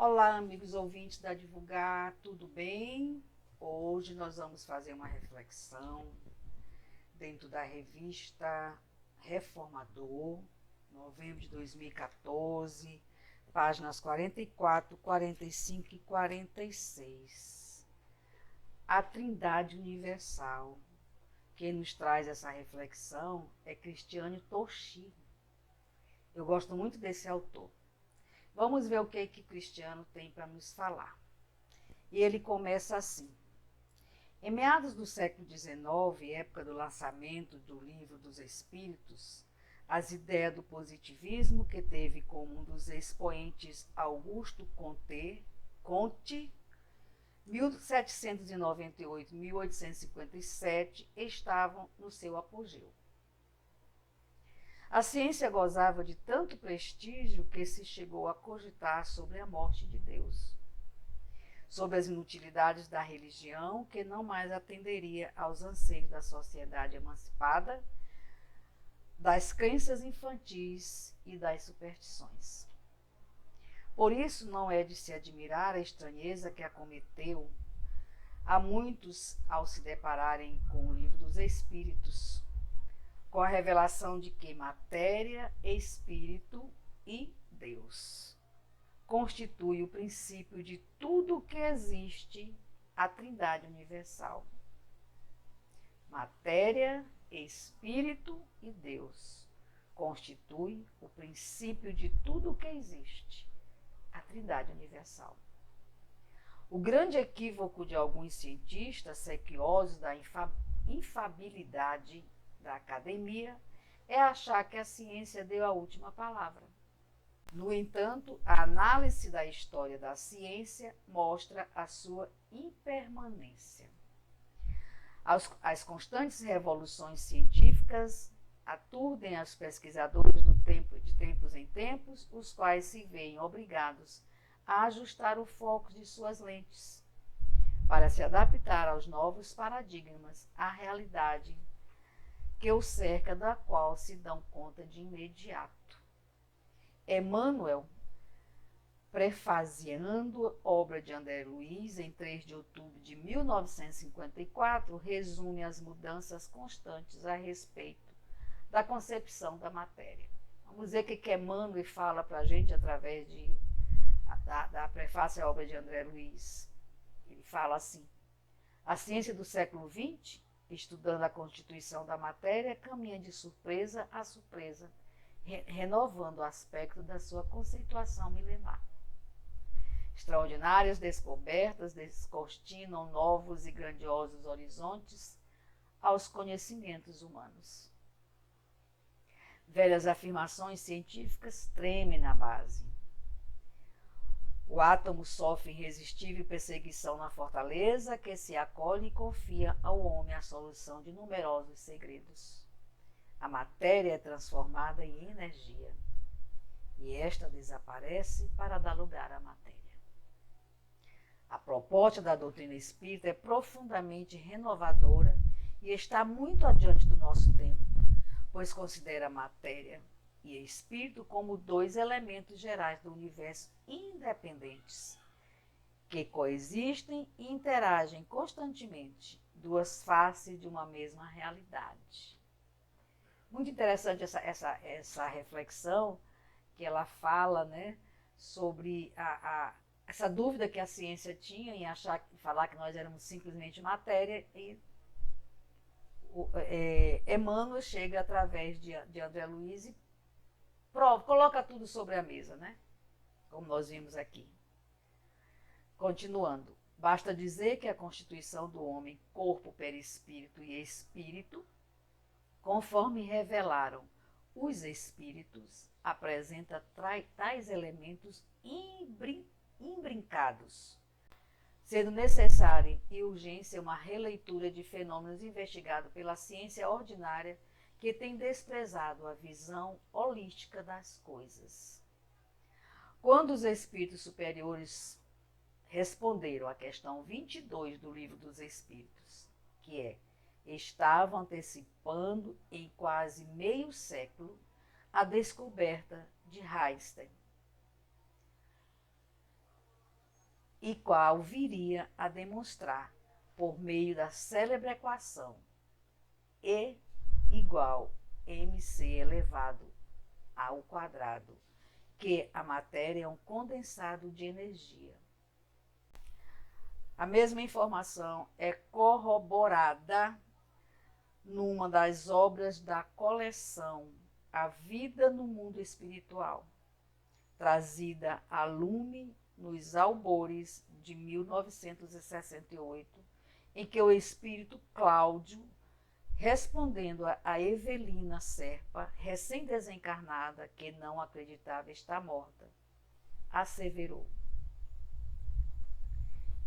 Olá, amigos ouvintes da Divulgar, tudo bem? Hoje nós vamos fazer uma reflexão dentro da revista Reformador, novembro de 2014, páginas 44, 45 e 46. A Trindade Universal. Quem nos traz essa reflexão é Cristiane Toshi. Eu gosto muito desse autor. Vamos ver o que Cristiano tem para nos falar. E ele começa assim. Em meados do século XIX, época do lançamento do Livro dos Espíritos, as ideias do positivismo, que teve como um dos expoentes Augusto Comte, 1798-1857, estavam no seu apogeu. A ciência gozava de tanto prestígio que se chegou a cogitar sobre a morte de Deus, sobre as inutilidades da religião, que não mais atenderia aos anseios da sociedade emancipada, das crenças infantis e das superstições. Por isso, não é de se admirar a estranheza que acometeu a muitos ao se depararem com o Livro dos Espíritos, com a revelação de que matéria, espírito e Deus constitui o princípio de tudo o que existe, a Trindade Universal. Matéria, espírito e Deus constitui o princípio de tudo o que existe, a Trindade Universal. O grande equívoco de alguns cientistas sequiosos da infabilidade da academia é achar que a ciência deu a última palavra. No entanto, a análise da história da ciência mostra a sua impermanência. As constantes revoluções científicas aturdem os pesquisadores de tempos em tempos, os quais se veem obrigados a ajustar o foco de suas lentes para se adaptar aos novos paradigmas, à realidade que o cerca, da qual se dão conta de imediato. Emmanuel, prefaziando obra de André Luiz em 3 de outubro de 1954, resume as mudanças constantes a respeito da concepção da matéria. Vamos ver o que Emmanuel fala para a gente através da prefácio à obra de André Luiz. Ele fala assim: a ciência do século XX, estudando a constituição da matéria, caminha de surpresa a surpresa, renovando o aspecto da sua conceituação milenar. Extraordinárias descobertas descortinam novos e grandiosos horizontes aos conhecimentos humanos. Velhas afirmações científicas tremem na base. O átomo sofre irresistível perseguição na fortaleza, que se acolhe e confia ao homem a solução de numerosos segredos. A matéria é transformada em energia, e esta desaparece para dar lugar à matéria. A proposta da doutrina espírita é profundamente renovadora e está muito adiante do nosso tempo, pois considera a matéria e espírito como dois elementos gerais do universo independentes, que coexistem e interagem constantemente, duas faces de uma mesma realidade. Muito interessante essa reflexão que ela fala, né, sobre essa dúvida que a ciência tinha em falar que nós éramos simplesmente matéria, e Emmanuel chega através de André Luiz e coloca tudo sobre a mesa, né? Como nós vimos aqui. Continuando, basta dizer que a constituição do homem, corpo, perispírito e espírito, conforme revelaram os espíritos, apresenta tais elementos imbrincados, sendo necessária e urgência uma releitura de fenômenos investigados pela ciência ordinária, que tem desprezado a visão holística das coisas. Quando os espíritos superiores responderam à questão 22 do Livro dos Espíritos, que estavam antecipando em quase meio século a descoberta de Einstein, e qual viria a demonstrar, por meio da célebre equação E igual mc elevado ao quadrado, que a matéria é um condensado de energia. A mesma informação é corroborada numa das obras da coleção A Vida no Mundo Espiritual, trazida a lume nos albores de 1968, em que o espírito Cláudio, respondendo a Evelina Serpa, recém-desencarnada, que não acreditava estar morta, asseverou: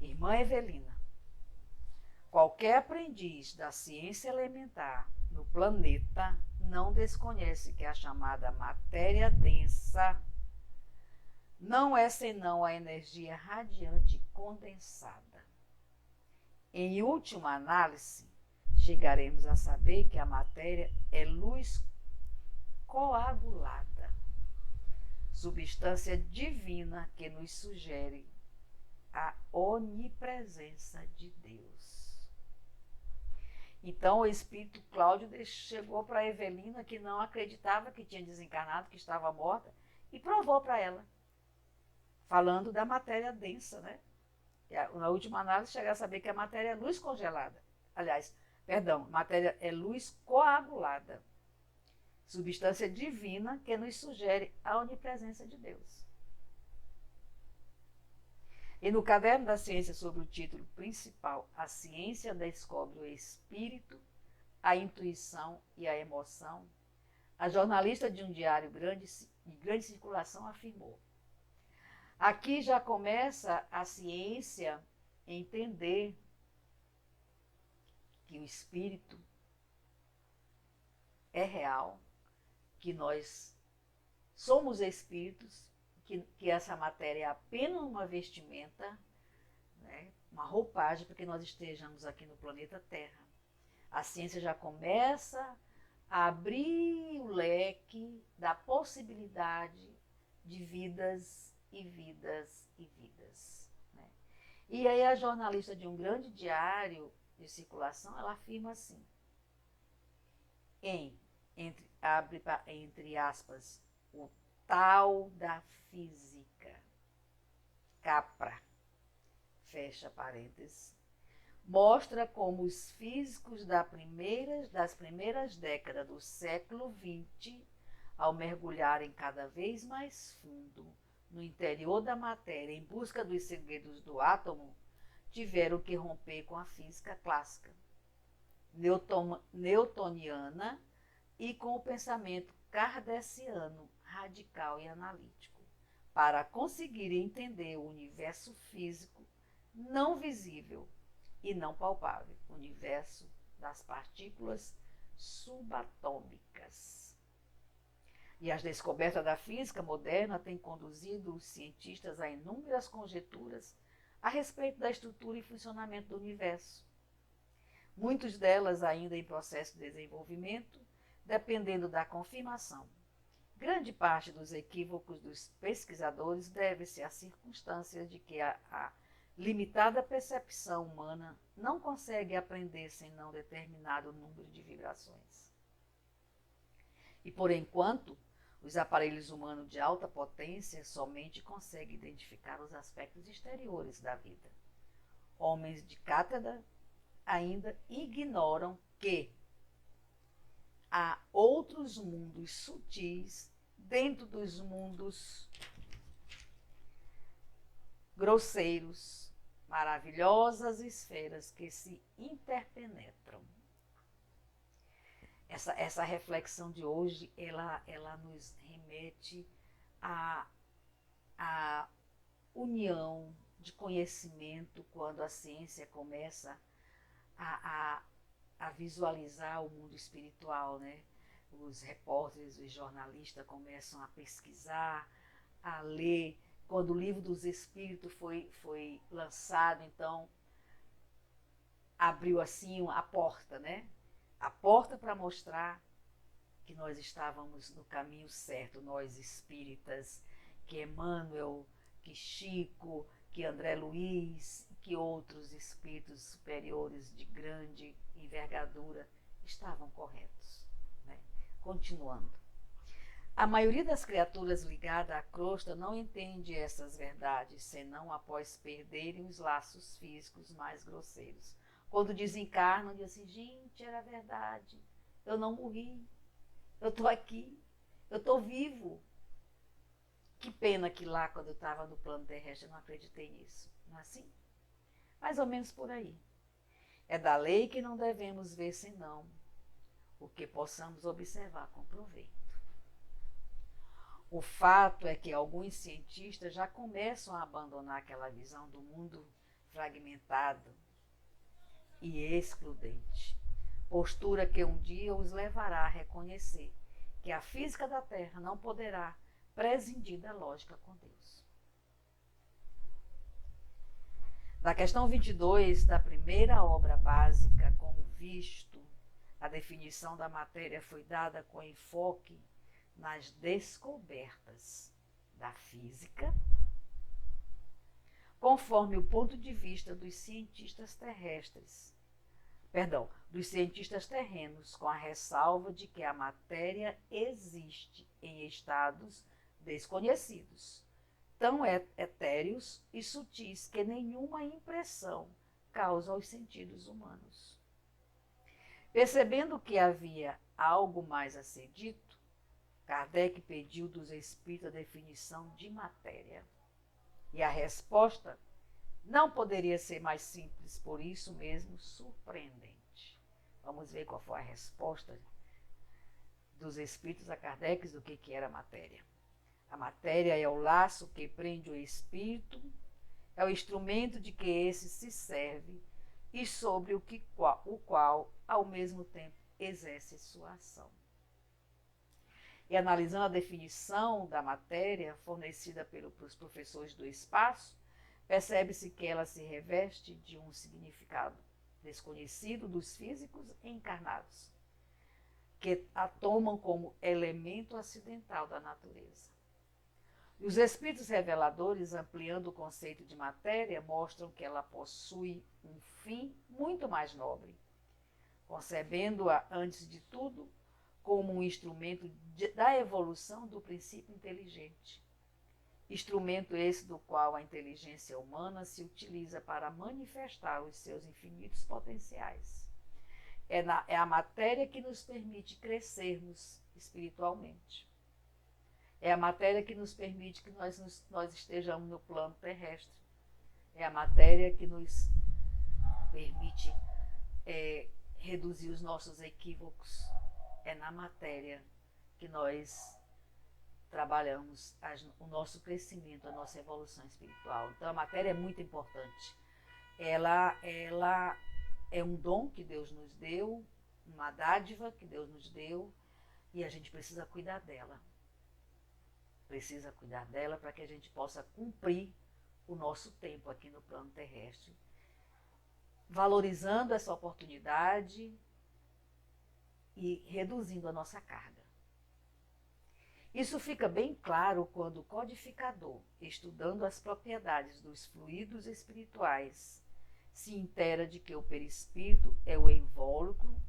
Irmã Evelina, qualquer aprendiz da ciência elementar no planeta não desconhece que a chamada matéria densa não é senão a energia radiante condensada. Em última análise, chegaremos a saber que a matéria é luz coagulada, substância divina que nos sugere a onipresença de Deus. Então o espírito Cláudio chegou para Evelina, que não acreditava que tinha desencarnado, que estava morta, e provou para ela, falando da matéria densa, né? Na última análise, chegar a saber que a matéria é luz congelada. Aliás, perdão, matéria é luz coagulada, substância divina que nos sugere a onipresença de Deus. E no caderno da ciência, sobre o título principal, A Ciência Descobre o Espírito, a Intuição e a Emoção, a jornalista de um diário de grande circulação afirmou: aqui já começa a ciência a entender que o espírito é real, que nós somos espíritos, que essa matéria é apenas uma vestimenta, né, uma roupagem para que nós estejamos aqui no planeta Terra. A ciência já começa a abrir o leque da possibilidade de vidas e vidas e vidas. Né? E aí a jornalista de um grande diário de circulação, ela afirma assim, entre aspas, o tal da física, Capra, fecha parênteses, mostra como os físicos das primeiras décadas do século XX, ao mergulharem cada vez mais fundo no interior da matéria em busca dos segredos do átomo, tiveram que romper com a física clássica, newtoniana, e com o pensamento kardeciano, radical e analítico, para conseguir entender o universo físico não visível e não palpável, o universo das partículas subatômicas. E as descobertas da física moderna têm conduzido os cientistas a inúmeras conjecturas a respeito da estrutura e funcionamento do universo. Muitas delas ainda em processo de desenvolvimento, dependendo da confirmação. Grande parte dos equívocos dos pesquisadores deve-se à circunstância de que a limitada percepção humana não consegue aprender senão determinado número de vibrações. E, por enquanto, os aparelhos humanos de alta potência somente conseguem identificar os aspectos exteriores da vida. Homens de cátedra ainda ignoram que há outros mundos sutis dentro dos mundos grosseiros, maravilhosas esferas que se interpenetram. Essa reflexão de hoje, ela nos remete à união de conhecimento quando a ciência começa a visualizar o mundo espiritual, né? Os repórteres, os jornalistas começam a pesquisar, a ler. Quando o Livro dos Espíritos foi lançado, então abriu assim a porta, né? A porta para mostrar que nós estávamos no caminho certo, nós espíritas, que Emmanuel, que Chico, que André Luiz e que outros espíritos superiores de grande envergadura estavam corretos, né? Continuando. A maioria das criaturas ligadas à crosta não entende essas verdades, senão após perderem os laços físicos mais grosseiros. Quando desencarnam, dizem assim, gente, era verdade, eu não morri, eu estou aqui, eu estou vivo. Que pena que lá, quando eu estava no plano terrestre, eu não acreditei nisso. Não é assim? Mais ou menos por aí. É da lei que não devemos ver senão o que possamos observar com proveito. O fato é que alguns cientistas já começam a abandonar aquela visão do mundo fragmentado e excludente, postura que um dia os levará a reconhecer que a física da Terra não poderá prescindir da lógica com Deus. Na questão 22 da primeira obra básica, como visto, a definição da matéria foi dada com enfoque nas descobertas da física, conforme o ponto de vista dos cientistas terrenos, com a ressalva de que a matéria existe em estados desconhecidos, tão etéreos e sutis que nenhuma impressão causa aos sentidos humanos. Percebendo que havia algo mais a ser dito, Kardec pediu dos espíritos a definição de matéria. E a resposta não poderia ser mais simples, por isso mesmo surpreendente. Vamos ver qual foi a resposta dos espíritos a Kardec do que era a matéria. A matéria é o laço que prende o espírito, é o instrumento de que esse se serve e sobre o qual, ao mesmo tempo, exerce sua ação. E analisando a definição da matéria fornecida pelos professores do espaço, percebe-se que ela se reveste de um significado desconhecido dos físicos encarnados, que a tomam como elemento acidental da natureza. E os espíritos reveladores, ampliando o conceito de matéria, mostram que ela possui um fim muito mais nobre, concebendo-a, antes de tudo, como um instrumento da evolução do princípio inteligente. Instrumento esse do qual a inteligência humana se utiliza para manifestar os seus infinitos potenciais. É a matéria que nos permite crescermos espiritualmente. É a matéria que nos permite que nós estejamos no plano terrestre. É a matéria que nos permite reduzir os nossos equívocos. É na matéria que nós trabalhamos o nosso crescimento, a nossa evolução espiritual. Então a matéria é muito importante. Ela é um dom que Deus nos deu, uma dádiva que Deus nos deu, e a gente precisa cuidar dela. Precisa cuidar dela para que a gente possa cumprir o nosso tempo aqui no plano terrestre, valorizando essa oportunidade e reduzindo a nossa carga. Isso fica bem claro quando o codificador, estudando as propriedades dos fluidos espirituais, se inteira de que o perispírito é o invólucro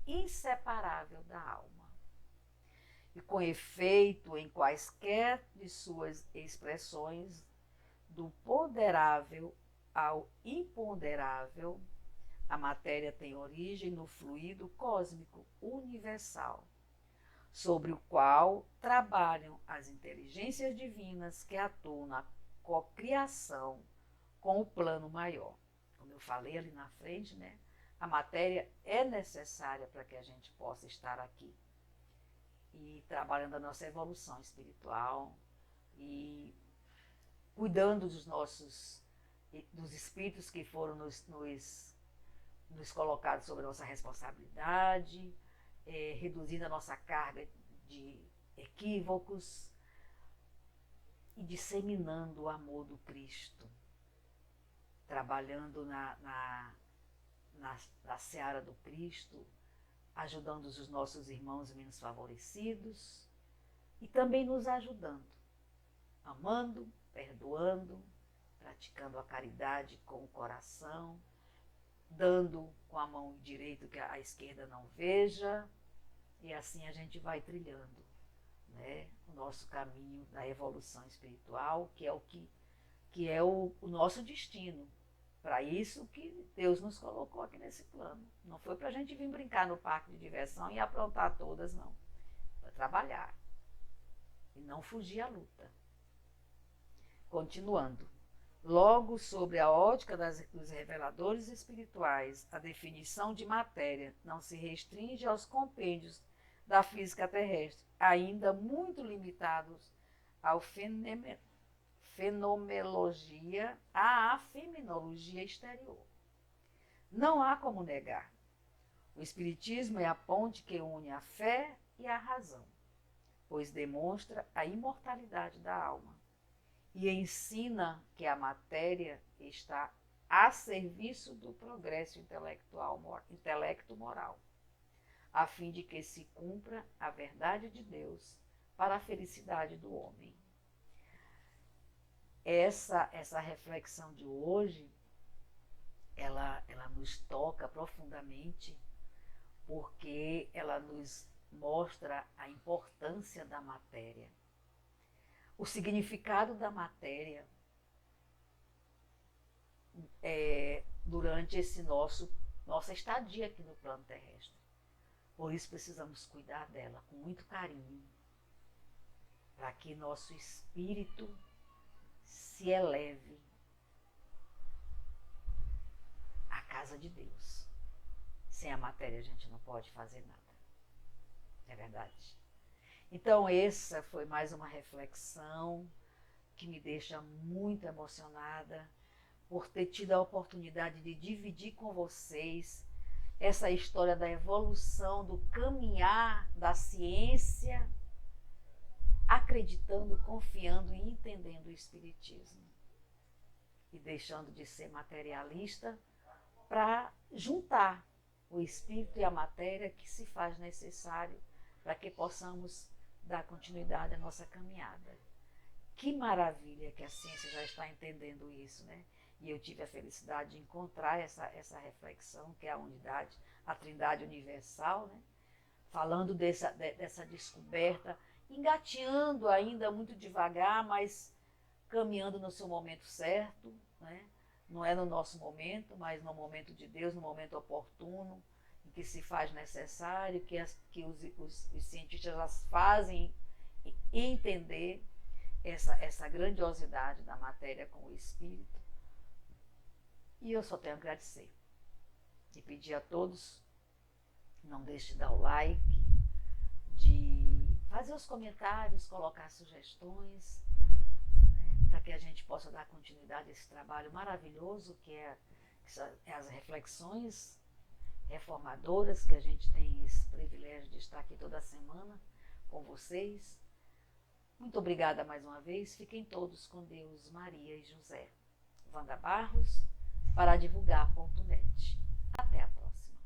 inseparável da alma. E com efeito, em quaisquer de suas expressões, do ponderável ao imponderável, a matéria tem origem no fluido cósmico universal, sobre o qual trabalham as inteligências divinas que atuam na cocriação com o plano maior. Como eu falei ali na frente, né? A matéria é necessária para que a gente possa estar aqui e trabalhando a nossa evolução espiritual e cuidando dos espíritos que foram nos colocados sobre a nossa responsabilidade, reduzindo a nossa carga de equívocos e disseminando o amor do Cristo, trabalhando na seara do Cristo, ajudando os nossos irmãos menos favorecidos e também nos ajudando, amando, perdoando praticando a caridade com o coração, dando com a mão direita que a esquerda não veja, e assim a gente vai trilhando, né, o nosso caminho da evolução espiritual, que é o nosso destino. Para isso que Deus nos colocou aqui nesse plano. Não foi para a gente vir brincar no parque de diversão e aprontar todas, não. Para trabalhar e não fugir à luta. Continuando. Logo, sobre a ótica dos reveladores espirituais, a definição de matéria não se restringe aos compêndios da física terrestre, ainda muito limitados ao fenomenologia, à fenomenologia exterior. Não há como negar. O Espiritismo é a ponte que une a fé e a razão, pois demonstra a imortalidade da alma e ensina que a matéria está a serviço do progresso intelecto-moral, a fim de que se cumpra a verdade de Deus para a felicidade do homem. Essa reflexão de hoje, ela nos toca profundamente, porque ela nos mostra a importância da matéria, o significado da matéria durante nossa estadia aqui no plano terrestre. Por isso precisamos cuidar dela com muito carinho, para que nosso espírito se eleve à casa de Deus. Sem a matéria a gente não pode fazer nada. É verdade? Então essa foi mais uma reflexão que me deixa muito emocionada por ter tido a oportunidade de dividir com vocês essa história da evolução, do caminhar da ciência, acreditando, confiando e entendendo o Espiritismo. E deixando de ser materialista para juntar o espírito e a matéria que se faz necessário para que possamos dar continuidade à nossa caminhada. Que maravilha que a ciência já está entendendo isso, né? E eu tive a felicidade de encontrar essa reflexão, que é a unidade, a trindade universal, né? Falando dessa descoberta, engateando ainda muito devagar, mas caminhando no seu momento certo, né? Não é no nosso momento, mas no momento de Deus, no momento oportuno, em que se faz necessário, que os cientistas fazem entender essa grandiosidade da matéria com o espírito. E eu só tenho a agradecer. E pedir a todos, não deixe de dar o like, de fazer os comentários, colocar sugestões, né, para que a gente possa dar continuidade a esse trabalho maravilhoso que é as reflexões reformadoras, que a gente tem esse privilégio de estar aqui toda semana com vocês. Muito obrigada mais uma vez. Fiquem todos com Deus, Maria e José. Wanda Barros, para divulgar.net. Até a próxima.